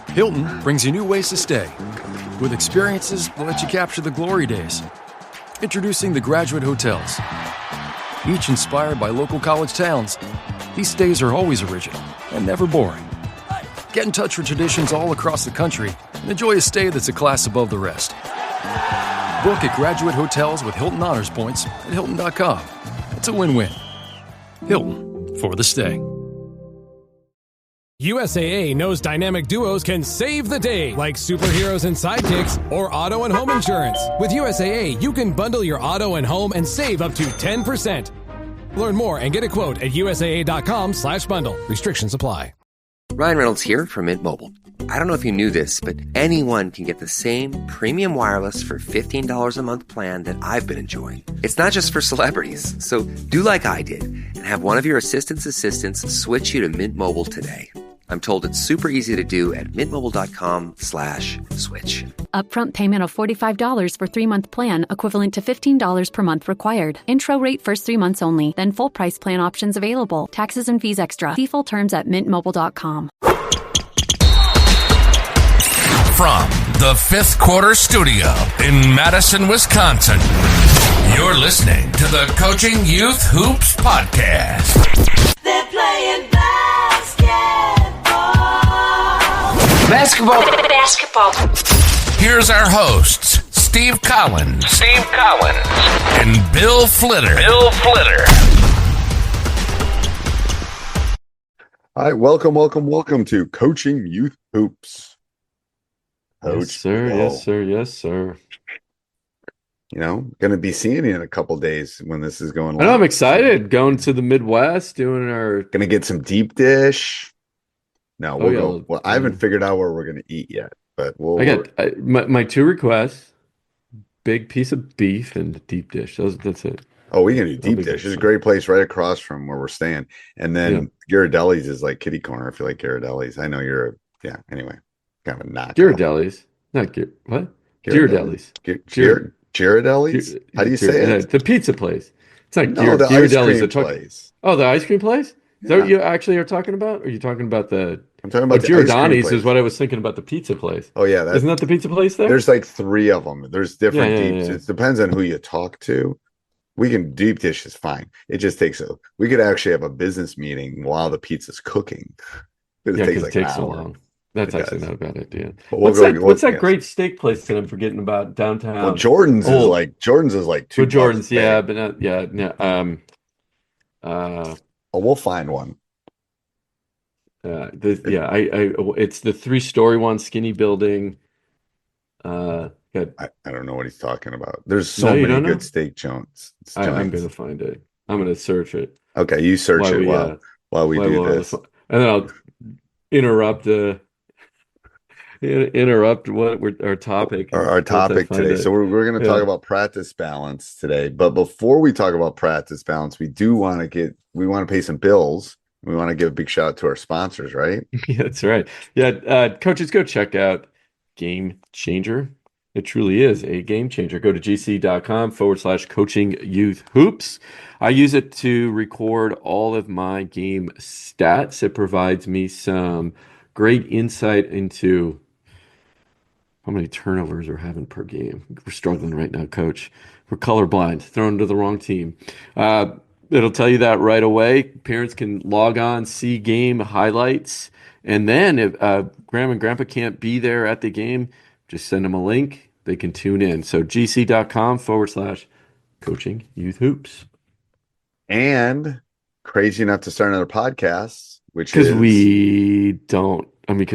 Hilton brings you new ways to stay, with experiences that let you capture the glory days. Introducing the Graduate Hotels. Each inspired by local college towns, these stays are always original and never boring. Get in touch with traditions all across the country and enjoy a stay that's a class above the rest. Book at Graduate Hotels with Hilton Honors Points at Hilton.com. It's a win-win. Hilton, for the stay. USAA knows dynamic duos can save the day, like superheroes and sidekicks or auto and home insurance. With USAA, you can bundle your auto and home and save up to 10%. Learn more and get a quote at USAA.com/bundle. Restrictions apply. Ryan Reynolds here from Mint Mobile. I don't know if you knew this, but anyone can get the same premium wireless for $15 a month plan that I've been enjoying. It's not just for celebrities. So do like I did and have one of your assistants switch you to Mint Mobile today. I'm told it's super easy to do at mintmobile.com/switch. Upfront payment of $45 for 3-month plan, equivalent to $15 per month required. Intro rate first 3 months only, then full price plan options available. Taxes and fees extra. See full terms at mintmobile.com. From the Fifth Quarter Studio in Madison, Wisconsin, you're listening to the Coaching Youth Hoops Podcast. They're playing basketball. Here's our hosts, Steve Collins, and Bill Flitter. All right, welcome to Coaching Youth Hoops. Coach Yes, sir. You know, going to be seeing you in a couple days when this is going on. I know, I'm excited. Going to the Midwest, doing our... Going to get some deep dish. No, we'll go. Well, I haven't figured out where we're going to eat yet, but we'll... I got my 2 requests: big piece of beef and deep dish. That's it. Oh, we can do deep dish. There's a great place right across from where we're staying. And then Ghirardelli's is like kitty corner. I feel like Ghirardelli's. I know you're anyway, kind of a knock. Ghirardelli's. Not what? Ghirardelli's. Ghirardelli's? How do you say it? The pizza place. It's not the Ghirardelli's. ice cream place. Oh, the ice cream place? Is that what you actually are talking about? Or are you talking about the... I'm talking about the Giordani's is what I was thinking about, the pizza place. Oh, yeah. Isn't that the pizza place there? There's like 3 of them. There's different deep. It depends on who you talk to. We can deep dish is fine. It just takes we could actually have a business meeting while the pizza's cooking. It takes so long. That's actually not a bad idea. What's that great steak place that I'm forgetting about downtown? Well, Jordan's is like $2. Jordan's, but not, we'll find one. It's the 3-story one, skinny building. I don't know what he's talking about. There's so many good steak joints. I'm going to find it. I'm going to search it. Okay, you search it while we do this, and then I'll interrupt what our topic. Our topic today. So we're going to talk about practice balance today. But before we talk about practice balance, we want to pay some bills. We want to give a big shout out to our sponsors, right? Yeah, that's right. Yeah, coaches, go check out Game Changer. It truly is a game changer. Go to gc.com/coaching youth hoops. I use it to record all of my game stats. It provides me some great insight into how many turnovers we're having per game. We're struggling right now, coach. We're colorblind, thrown to the wrong team. It'll tell you that right away. Parents can log on, see game highlights. And then if Grandma and Grandpa can't be there at the game, just send them a link. They can tune in. So gc.com/coaching youth hoops. And crazy enough to start another podcast, because we don't want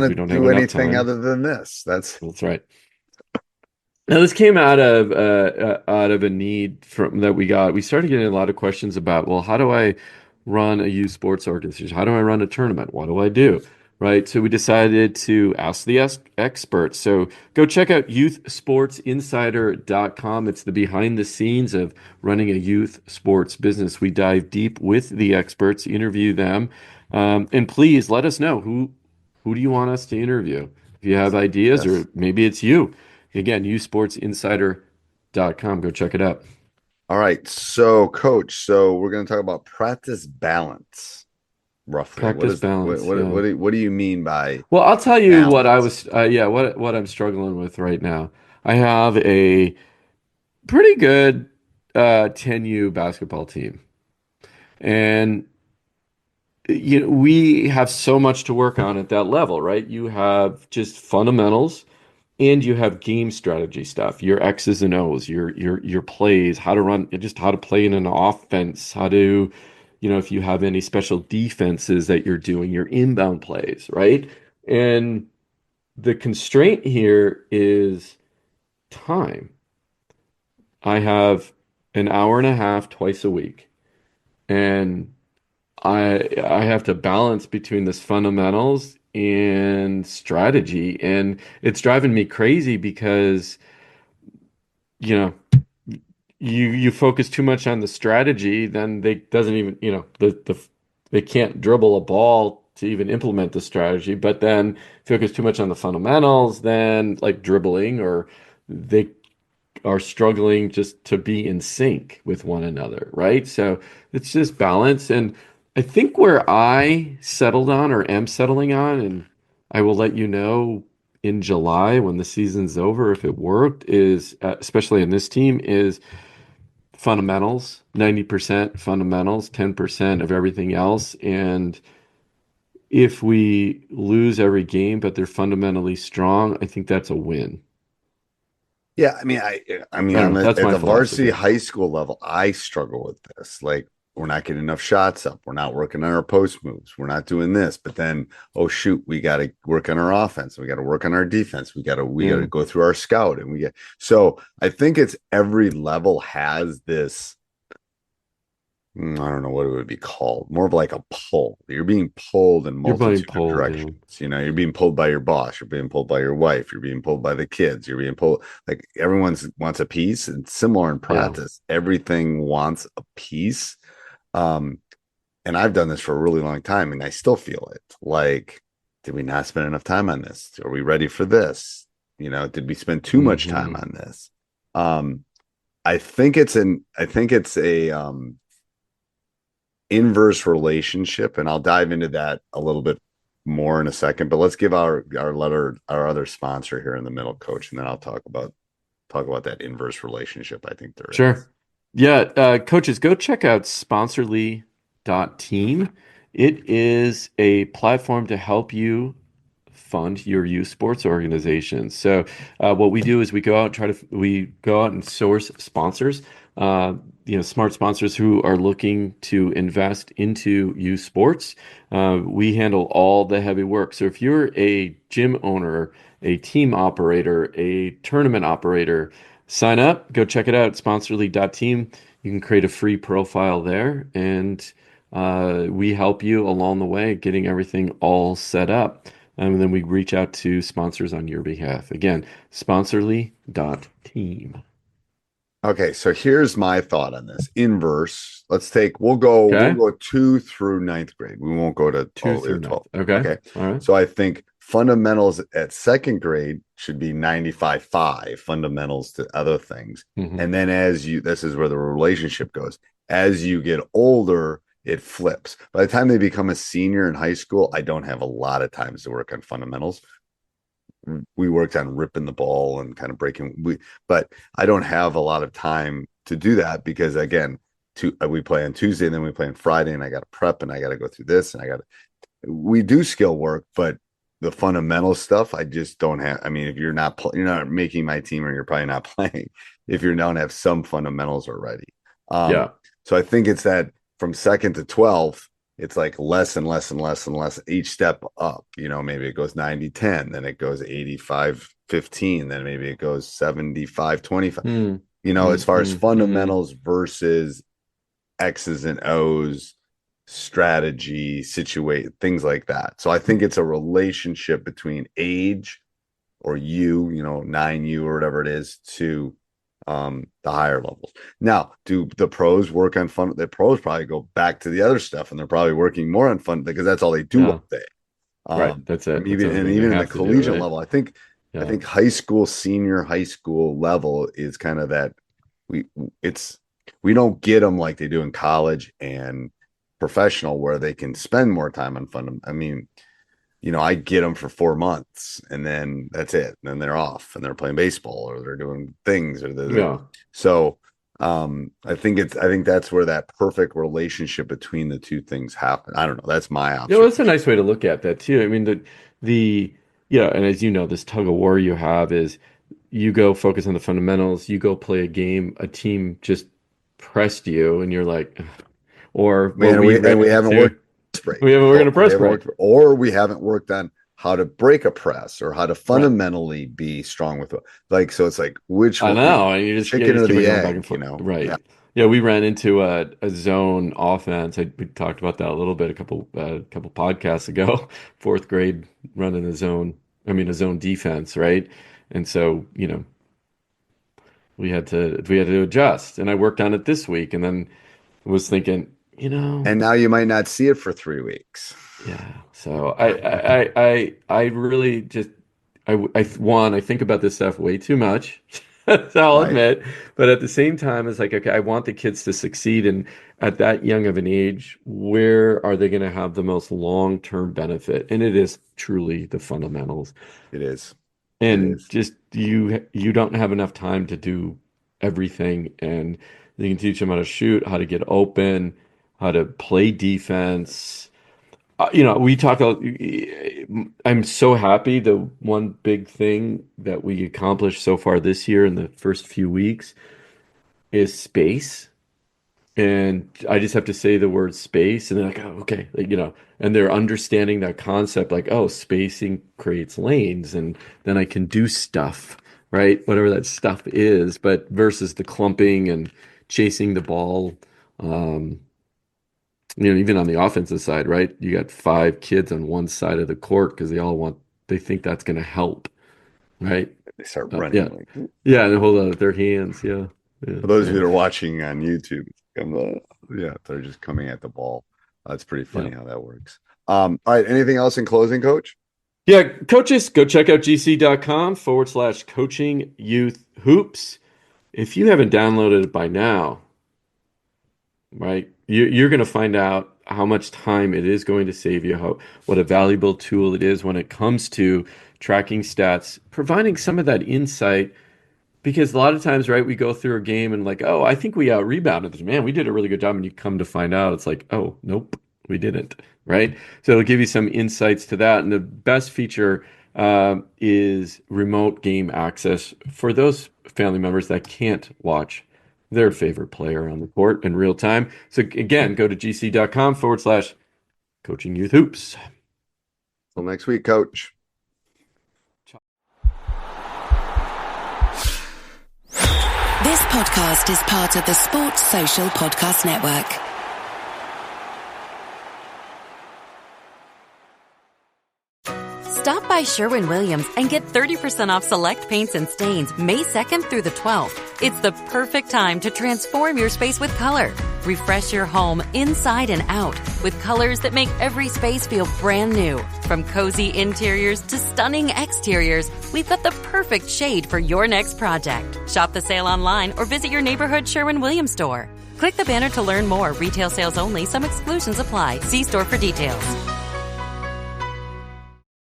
to do anything other than this. That's right. Now, this came out of a need that we got. We started getting a lot of questions about, well, how do I run a youth sports organization? How do I run a tournament? What do I do? Right. So we decided to ask the experts. So go check out youthsportsinsider.com. It's the behind the scenes of running a youth sports business. We dive deep with the experts, interview them. And please let us know who do you want us to interview? If you have ideas, or maybe it's you. Again, youthsportsinsider.com. Go check it out. All right. So, Coach, we're going to talk about practice balance. roughly? What Practice is balance. Yeah. what do you mean by Well, I'll tell you what I balance? was, what I'm struggling with right now. I have a pretty good 10U basketball team, and we have so much to work on at that level, right? You have just fundamentals, and you have game strategy stuff, your X's and O's, your plays, how to run, just how to play in an offense, how to, if you have any special defenses that you're doing, your inbound plays, right? And the constraint here is time. I have an hour and a half twice a week, and I have to balance between this fundamentals and strategy, and it's driving me crazy because you know you focus too much on the strategy, then they doesn't even they can't dribble a ball to even implement the strategy. But then focus too much on the fundamentals, then like dribbling, or they are struggling just to be in sync with one another, right? So it's just balance. And I think where I settled on, or am settling on, and I will let you know in July when the season's over if it worked, is especially in this team, is fundamentals, 90% fundamentals, 10% of everything else. And if we lose every game, but they're fundamentally strong, I think that's a win. Yeah, I mean, I don't know. at That's my the varsity philosophy. high school level, I struggle with this. Like, we're not getting enough shots up. We're not working on our post moves. We're not doing this. But then, oh shoot, we got to work on our offense. We got to work on our defense. We got to Yeah. go through our scout, and so I think it's every level has this. I don't know what it would be called. More of like a pull. You're being pulled in You're being multitude of pulled, directions. yeah. You're being pulled by your boss. You're being pulled by your wife. You're being pulled by the kids. You're being pulled. Like, everyone's wants a piece. And similar in Yeah. practice, everything wants a piece. Um, and I've done this for a really long time, and I still feel it. Like, did we not spend enough time on this? Are we ready for this? Did we spend too much time Hmm. on this? Um, I think it's a inverse relationship, and I'll dive into that a little bit more in a second. But let's give our other sponsor here in the middle, Coach, and then I'll talk about that inverse relationship I think there is. Sure. Yeah, coaches, go check out sponsorly.team. It is a platform to help you fund your youth sports organization. So what we do is we go out and source sponsors, uh, smart sponsors who are looking to invest into youth sports. We handle all the heavy work. So if you're a gym owner, a team operator, a tournament operator, sign up, go check it out, sponsorly.team. You can create a free profile there, and we help you along the way getting everything all set up. And then we reach out to sponsors on your behalf. Again, sponsorly.team. Okay, so here's my thought on this. Inverse. We'll go 2 through ninth grade. We won't go to all Two the way to through ninth. 12. Okay. Okay. All right. So I think fundamentals at second grade should be 95.5, fundamentals to other things. Mm-hmm. And then this is where the relationship goes. As you get older, it flips. By the time they become a senior in high school, I don't have a lot of times to work on fundamentals. We worked on ripping the ball and kind of but I don't have a lot of time to do that because, again, we play on Tuesday and then we play on Friday, and I got to prep and I got to go through this, and we do skill work, but the fundamental stuff I just don't have. I mean, if you're not making my team, or you're probably not playing if you don't have some fundamentals already. Yeah. So I think it's that from second to 12th, it's like less and less and less and less each step up. Maybe it goes 90-10, then it goes 85-15, then maybe it goes 75-25. As far as fundamentals versus X's and O's, strategy, situate, things like that. So I think it's a relationship between age, or 9U or whatever it is, to the higher levels. Now, do the pros work on fun? The pros probably go back to the other stuff, and they're probably working more on fun because that's all they do all day. Right. That's it. Even in the collegiate level, I think high school, senior high school level is kind of that we don't get them like they do in college, and professional where they can spend more time on fun. I mean, I get them for 4 months and then that's it. And then they're off and they're playing baseball or they're doing things So I think that's where that perfect relationship between the two things happen. I don't know. That's my option. That's a nice way to look at that too. I mean, and as you know, this tug of war you have is you go focus on the fundamentals, you go play a game, a team just pressed you, and you're like, we haven't worked break. We haven't worked on a press break. Or we haven't worked on how to break a press or how to fundamentally be strong with so it's like which I know, and you just chicken or the egg, back and forth. Right. Yeah, we ran into a zone offense. We talked about that a little bit a couple podcasts ago. 4th grade running a zone defense, right? And so, we had to adjust. And I worked on it this week and then was thinking, and now you might not see it for 3 weeks. Yeah. So I really just I think about this stuff way too much. I'll admit, but at the same time, it's like, okay, I want the kids to succeed, and at that young of an age, where are they going to have the most long-term benefit? And it is truly the fundamentals. It is, and just you don't have enough time to do everything, and you can teach them how to shoot, how to get open, how to play defense. We talk about, I'm so happy. The one big thing that we accomplished so far this year in the first few weeks is space. And I just have to say the word space and they're like, oh, okay. And they're understanding that concept, like, oh, spacing creates lanes and then I can do stuff, right? Whatever that stuff is, but versus the clumping and chasing the ball. Even on the offensive side, right? You got 5 kids on one side of the court because they think that's going to help, right? They start running. And they hold out with their hands. Yeah. For those of you that are watching on YouTube, they're just coming at the ball. That's pretty funny how that works. All right. Anything else in closing, Coach? Yeah, coaches, go check out gc.com/coaching youth hoops. If you haven't downloaded it by now, right? You're going to find out how much time it is going to save you, what a valuable tool it is when it comes to tracking stats, providing some of that insight. Because a lot of times, right, we go through a game and like, oh, I think we out-rebounded. Man, we did a really good job. And you come to find out, it's like, oh, nope, we didn't, right? So it'll give you some insights to that. And the best feature is remote game access for those family members that can't watch their favorite player on the court in real time. So again, go to gc.com/coaching youth hoops. Till next week, Coach. This podcast is part of the Sports Social Podcast Network. Stop by Sherwin-Williams and get 30% off select paints and stains May 2nd through the 12th. It's the perfect time to transform your space with color. Refresh your home inside and out with colors that make every space feel brand new. From cozy interiors to stunning exteriors, we've got the perfect shade for your next project. Shop the sale online or visit your neighborhood Sherwin-Williams store. Click the banner to learn more. Retail sales only. Some exclusions apply. See store for details.